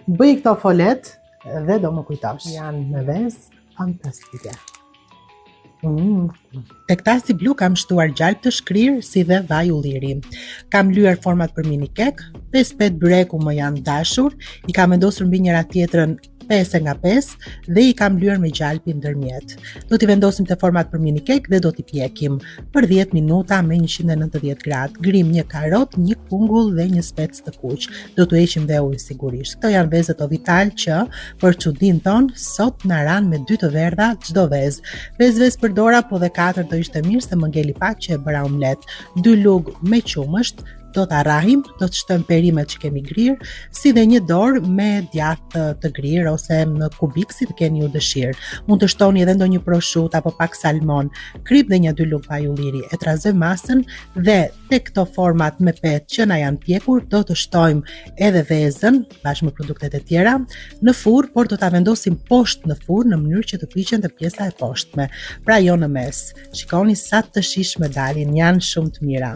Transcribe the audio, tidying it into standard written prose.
Bëj këto folet dhe do më kujtosh. Janë me vezë fantastike. Tek tasti blu kam shtuar gjalp të shkrirë si dhe vaj ulliri. Kam lyer format për mini kek, 5 byreku më janë dashur, i kam vendosur mbi njëra tjetrën 5 nga 5 dhe i kam lyer me gjalpin ndërmjet. Do t'i vendosim të format për mini kek dhe do t'i pjekim për 10 minuta me 190 gradë. Grim një karot, një kungull dhe një spec të kuq. Do t'u heqim dhe ujë sigurisht. Këto janë vezët Ovital që për çudin ton sot na ran me 2 të verdha çdo vezë. 5 vezë përdora, po dhe 4 do ishte mirë se më ngeli pak që e bëra omlet. 2 lugë me qumësht, do ta rrahim, do të shtojmë perimet që kemi grirë, si dhe një dorë me djathë të grirë ose në kubik si të keni ju dëshirë. Mund të shtoni edhe ndonjë prosciutto apo pak salmon, krip dhe një 2 lugë vaj ulliri. E trazojmë masën dhe tek këto format me petë që na janë pjekur, do të shtojmë edhe vezën bashkë me produktet e tjera në furr, por do ta vendosim poshtë në furr në mënyrë që të piqen të pjesa e poshtme, pra jo në mes. Shikoni sa të shishme dalin, janë shumë të mira.